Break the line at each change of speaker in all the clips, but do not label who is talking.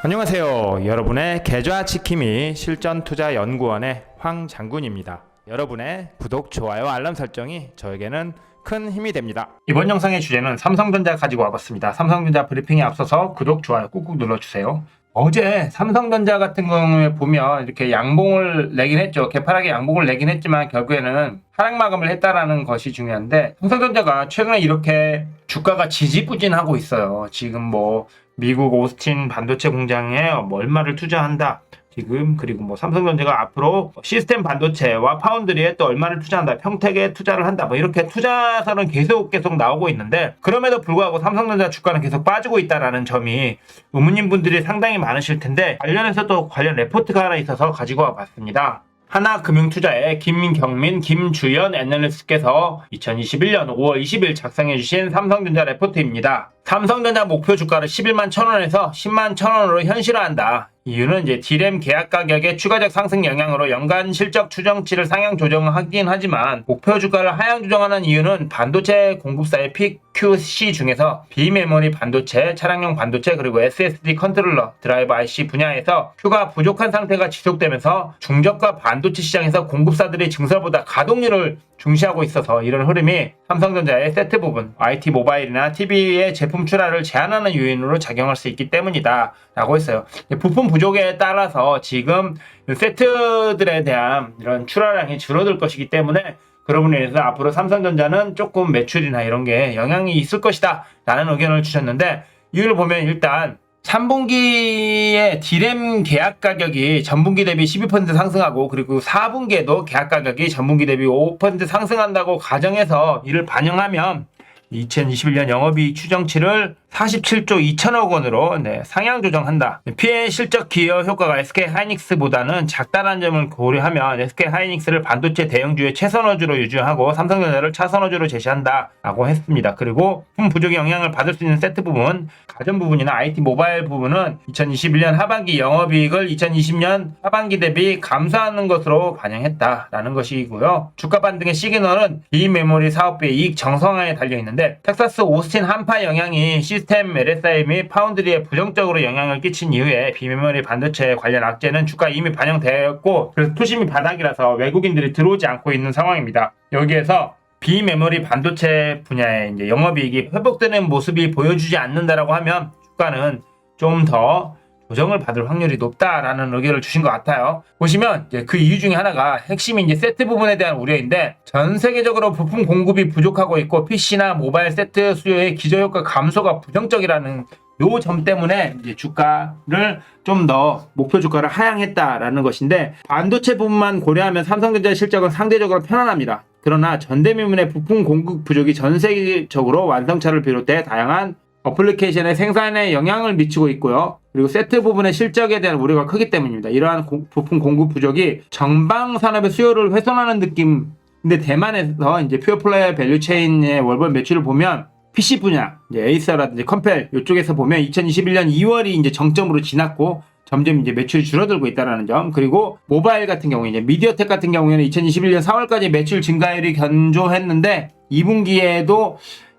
안녕하세요. 여러분의 계좌지킴이 실전투자연구원의 황장군입니다. 여러분의 구독, 좋아요, 알람 설정이 저에게는 큰 힘이 됩니다. 이번 영상의 주제는 삼성전자 가지고 와봤습니다. 삼성전자 브리핑에 앞서서 구독, 좋아요 꾹꾹 눌러주세요. 어제 삼성전자 같은 경우에 보면 이렇게 양봉을 내긴 했죠. 개파락에 양봉을 내긴 했지만 결국에는 하락 마감을 했다라는 것이 중요한데, 삼성전자가 최근에 이렇게 주가가 지지부진하고 있어요. 지금 미국 오스틴 반도체 공장에 얼마를 투자한다. 지금 그리고 삼성전자가 앞으로 시스템 반도체와 파운드리에 또 얼마를 투자한다. 평택에 투자를 한다. 이렇게 투자설은 계속 나오고 있는데, 그럼에도 불구하고 삼성전자 주가는 계속 빠지고 있다라는 점이 의문인 분들이 상당히 많으실 텐데, 관련해서 또 관련 레포트가 하나 있어서 가지고 와봤습니다. 하나금융투자의 김경민, 김주연 애널리스트께서 2021년 5월 20일 작성해주신 삼성전자 레포트입니다. 삼성전자 목표 주가를 11만 1,000원에서 10만 1,000원으로 현실화한다. 이유는 D램 계약 가격의 추가적 상승 영향으로 연간 실적 추정치를 상향 조정하긴 하지만, 목표 주가를 하향 조정하는 이유는 반도체 공급사의 PQC 중에서 비메모리 반도체, 차량용 반도체, 그리고 SSD 컨트롤러, 드라이버 IC 분야에서 큐가 부족한 상태가 지속되면서 중저가 반도체 시장에서 공급사들이 증설보다 가동률을 중시하고 있어서 이런 흐름이 삼성전자의 세트 부분, IT 모바일이나 TV의 제품 출하를 제한하는 요인으로 작용할 수 있기 때문이다 라고 했어요. 부품 부족에 따라서 지금 세트들에 대한 이런 출하량이 줄어들 것이기 때문에, 그런 분에 대해서 앞으로 삼성전자는 조금 매출이나 이런 게 영향이 있을 것이다 라는 의견을 주셨는데, 이유를 보면 일단 3분기에 D램 계약 가격이 전분기 대비 12% 상승하고, 그리고 4분기에도 계약 가격이 전분기 대비 5% 상승한다고 가정해서 이를 반영하면 2021년 영업이익 추정치를 47조 2천억 원으로 상향 조정한다. 피해 실적 기여 효과가 SK하이닉스보다는 작다는 점을 고려하면 SK하이닉스를 반도체 대형주의 최선호주로 유지하고 삼성전자를 차선호주로 제시한다 라고 했습니다. 그리고 부품 부족의 영향을 받을 수 있는 세트 부분, 가전 부분이나 IT 모바일 부분은 2021년 하반기 영업이익을 2020년 하반기 대비 감소하는 것으로 반영했다라는 것이고요. 주가 반등의 시그널은 비메모리 사업부의 이익 정상화에 달려있는데, 텍사스 오스틴 한파 영향이 시스템 LSI 및 파운드리에 부정적으로 영향을 끼친 이후에 비메모리 반도체 관련 악재는 주가에 이미 반영되었고, 그래서 투심이 바닥이라서 외국인들이 들어오지 않고 있는 상황입니다. 여기에서 비메모리 반도체 분야의 영업이익이 회복되는 모습이 보여주지 않는다라고 하면 주가는 좀 더 조정을 받을 확률이 높다라는 의견을 주신 것 같아요. 보시면 그 이유 중에 하나가, 핵심이 세트 부분에 대한 우려인데, 전 세계적으로 부품 공급이 부족하고 있고 PC나 모바일 세트 수요의 기저효과 감소가 부정적이라는 요 점 때문에 주가를 좀 더 목표 주가를 하향했다라는 것인데, 반도체 부분만 고려하면 삼성전자의 실적은 상대적으로 편안합니다. 그러나 전대미문의 부품 공급 부족이 전 세계적으로 완성차를 비롯해 다양한 어플리케이션의 생산에 영향을 미치고 있고요. 그리고 세트 부분의 실적에 대한 우려가 크기 때문입니다. 이러한 부품 공급 부족이 전방 산업의 수요를 훼손하는 느낌. 근데 대만에서 퓨어플레이 밸류체인의 월별 매출을 보면 PC 분야, 에이서라든지 컴펠 이쪽에서 보면 2021년 2월이 정점으로 지났고 점점 매출이 줄어들고 있다는 점, 그리고 모바일 같은 경우에 미디어텍 같은 경우에는 2021년 4월까지 매출 증가율이 견조했는데 2분기에도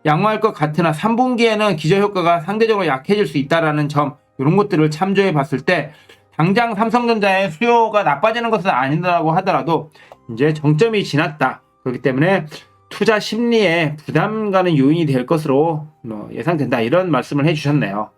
양호할 것 같으나 3분기에는 기저효과가 상대적으로 약해질 수 있다는 점, 이런 것들을 참조해 봤을 때 당장 삼성전자의 수요가 나빠지는 것은 아니라고 하더라도 이제 정점이 지났다. 그렇기 때문에 투자 심리에 부담 가는 요인이 될 것으로 예상된다. 이런 말씀을 해주셨네요.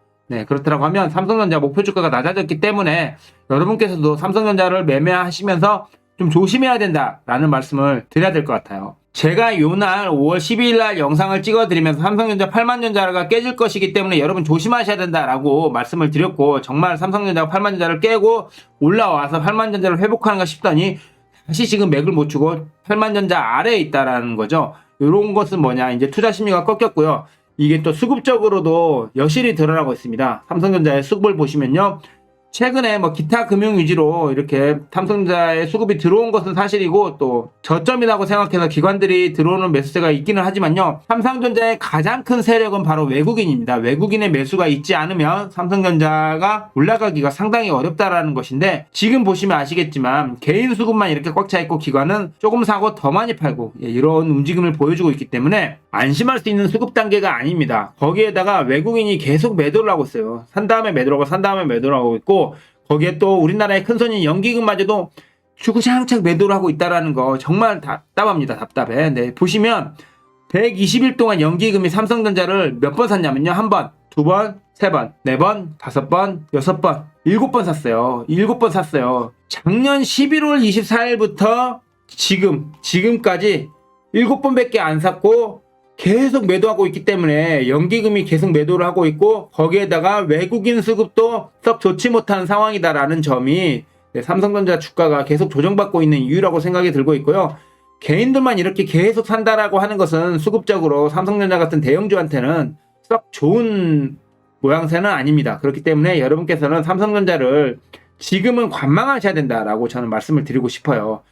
그렇다고 하면 삼성전자 목표 주가가 낮아졌기 때문에 여러분께서도 삼성전자를 매매하시면서 좀 조심해야 된다라는 말씀을 드려야 될 것 같아요. 제가 요날 5월 12일 날 영상을 찍어드리면서 삼성전자 8만 전자가 깨질 것이기 때문에 여러분 조심하셔야 된다라고 말씀을 드렸고, 정말 삼성전자가 8만 전자를 깨고 올라와서 8만 전자를 회복하는가 싶더니 다시 지금 맥을 못 추고 8만 전자 아래에 있다라는 거죠. 이런 것은 뭐냐, 이제 투자 심리가 꺾였고요. 이게 또 수급적으로도 여실히 드러나고 있습니다. 삼성전자의 수급을 보시면요,
최근에 뭐 기타 금융 위주로 이렇게 삼성전자에 수급이 들어온 것은 사실이고 또 저점이라고 생각해서 기관들이 들어오는 매수세가 있기는 하지만요. 삼성전자의 가장 큰 세력은 바로 외국인입니다. 외국인의 매수가 있지 않으면 삼성전자가 올라가기가 상당히 어렵다라는 것인데 지금 보시면 아시겠지만 개인 수급만 이렇게 꽉 차 있고 기관은 조금 사고 더 많이 팔고 이런 움직임을 보여주고 있기 때문에 안심할 수 있는 수급 단계가 아닙니다. 거기에다가 외국인이 계속 매도를 하고 있어요. 산 다음에 매도를 하고 산 다음에 매도를 하고 있고 거기에 또 우리나라의 큰 손인 연기금마저도 주구장창 매도를 하고 있다라는 거 정말 답답합니다. 답답해. 네, 보시면 120일 동안 연기금이 삼성전자를 몇 번 샀냐면요. 한 번, 두 번, 세 번, 네 번, 다섯 번, 여섯 번, 7번 샀어요. 7번 샀어요. 작년 11월 24일부터 지금까지 7번밖에 안 샀고 계속 매도하고 있기 때문에 연기금이 계속 매도를 하고 있고 거기에다가 외국인 수급도 썩 좋지 못한 상황이다라는 점이 삼성전자 주가가 계속 조정받고 있는 이유라고 생각이 들고 있고요. 개인들만 이렇게 계속 산다라고 하는 것은 수급적으로 삼성전자 같은 대형주한테는 썩 좋은 모양새는 아닙니다. 그렇기 때문에 여러분께서는 삼성전자를 지금은 관망하셔야 된다라고 저는 말씀을 드리고 싶어요.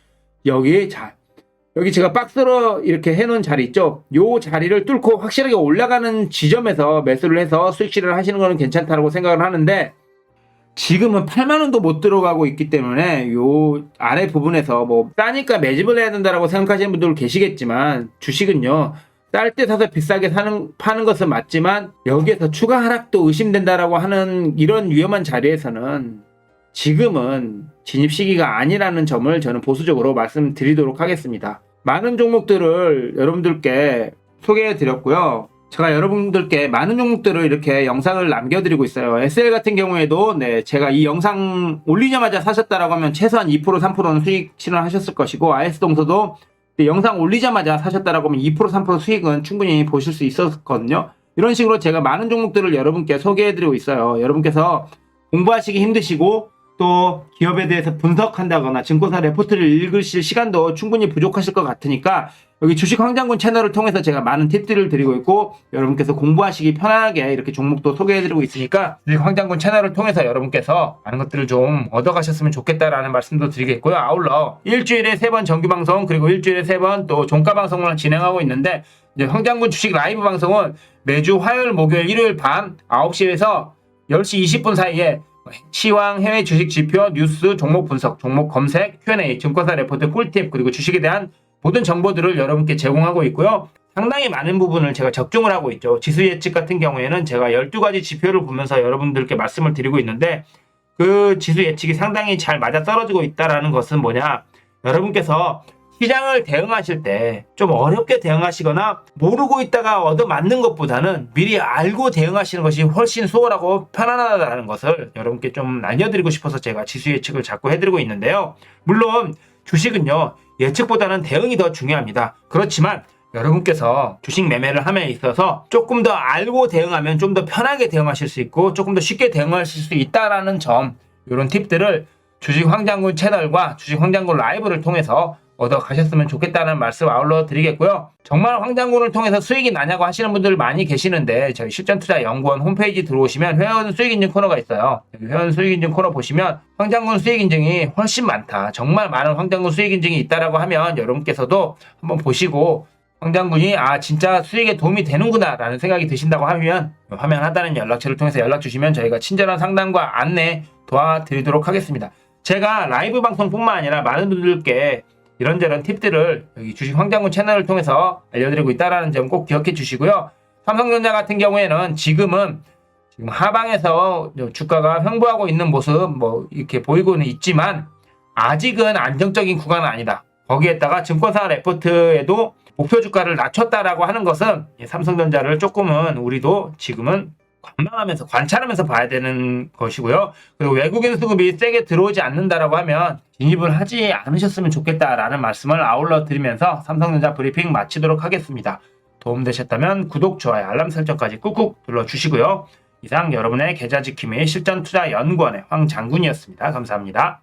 여기 제가 박스로 이렇게 해놓은 자리 있죠? 요 자리를 뚫고 확실하게 올라가는 지점에서 매수를 해서 수익 실현을 하시는 거는 괜찮다고 생각을 하는데 지금은 8만원도 못 들어가고 있기 때문에 요 아래 부분에서 뭐 싸니까 매집을 해야 된다라고 생각하시는 분들 계시겠지만 주식은요. 쌀 때 사서 비싸게 파는 것은 맞지만 여기에서 추가 하락도 의심된다라고 하는 이런 위험한 자리에서는 지금은 진입 시기가 아니라는 점을 저는 보수적으로 말씀드리도록 하겠습니다. 많은 종목들을 여러분들께 소개해 드렸고요. 제가 여러분들께 많은 종목들을 이렇게 영상을 남겨드리고 있어요. SL 같은 경우에도 제가 이 영상 올리자마자 사셨다라고 하면 최소한 2% 3%는 수익 실현하셨을 것이고 IS동서도 영상 올리자마자 사셨다라고 하면 2% 3% 수익은 충분히 보실 수 있었거든요. 이런 식으로 제가 많은 종목들을 여러분께 소개해드리고 있어요. 여러분께서 공부하시기 힘드시고 또 기업에 대해서 분석한다거나 증권사 레포트를 읽으실 시간도 충분히 부족하실 것 같으니까 여기 주식 황장군 채널을 통해서 제가 많은 팁들을 드리고 있고 여러분께서 공부하시기 편하게 이렇게 종목도 소개해드리고 있으니까 주식 황장군 채널을 통해서 여러분께서 많은 것들을 좀 얻어가셨으면 좋겠다라는 말씀도 드리겠고요. 아울러 일주일에 3번 정규방송 그리고 일주일에 3번 또 종가방송을 진행하고 있는데 이제 황장군 주식 라이브 방송은 매주 화요일, 목요일, 일요일 밤 9시에서 10시 20분 사이에 시황, 해외 주식 지표, 뉴스, 종목 분석, 종목 검색, Q&A, 증권사 레포트, 꿀팁 그리고 주식에 대한 모든 정보들을 여러분께 제공하고 있고요. 상당히 많은 부분을 제가 적중을 하고 있죠. 지수 예측 같은 경우에는 제가 12가지 지표를 보면서 여러분들께 말씀을 드리고 있는데 그 지수 예측이 상당히 잘 맞아떨어지고 있다는 것은 뭐냐, 여러분께서 시장을 대응하실 때 좀 어렵게 대응하시거나 모르고 있다가 얻어맞는 것보다는 미리 알고 대응하시는 것이 훨씬 수월하고 편안하다는 것을 여러분께 좀 알려드리고 싶어서 제가 지수 예측을 자꾸 해드리고 있는데요. 물론 주식은요 예측보다는 대응이 더 중요합니다. 그렇지만 여러분께서 주식 매매를 함에 있어서 조금 더 알고 대응하면 좀 더 편하게 대응하실 수 있고 조금 더 쉽게 대응하실 수 있다라는 점, 이런 팁들을 주식 황장군 채널과 주식 황장군 라이브를 통해서 얻어 가셨으면 좋겠다는 말씀 아울러 드리겠고요. 정말 황장군을 통해서 수익이 나냐고 하시는 분들 많이 계시는데 저희 실전투자연구원 홈페이지 들어오시면 회원 수익인증 코너가 있어요. 여기 회원 수익인증 코너 보시면 황장군 수익인증이 훨씬 많다, 정말 많은 황장군 수익인증이 있다라고 하면 여러분께서도 한번 보시고 황장군이 진짜 수익에 도움이 되는구나 라는 생각이 드신다고 하면 화면 하단의 연락처를 통해서 연락 주시면 저희가 친절한 상담과 안내 도와드리도록 하겠습니다. 제가 라이브 방송뿐만 아니라 많은 분들께 이런저런 팁들을 여기 주식 황장군 채널을 통해서 알려드리고 있다는 점 꼭 기억해 주시고요. 삼성전자 같은 경우에는 지금 하방에서 주가가 횡보하고 있는 모습 이렇게 보이고는 있지만 아직은 안정적인 구간은 아니다. 거기에다가 증권사 레포트에도 목표 주가를 낮췄다라고 하는 것은 삼성전자를 조금은 우리도 지금은 관찰하면서 봐야 되는 것이고요. 그리고 외국인 수급이 세게 들어오지 않는다라고 하면 진입을 하지 않으셨으면 좋겠다라는 말씀을 아울러 드리면서 삼성전자 브리핑 마치도록 하겠습니다. 도움되셨다면 구독, 좋아요, 알람 설정까지 꾹꾹 눌러주시고요. 이상 여러분의 계좌 지킴이 실전투자연구원의 황장군이었습니다. 감사합니다.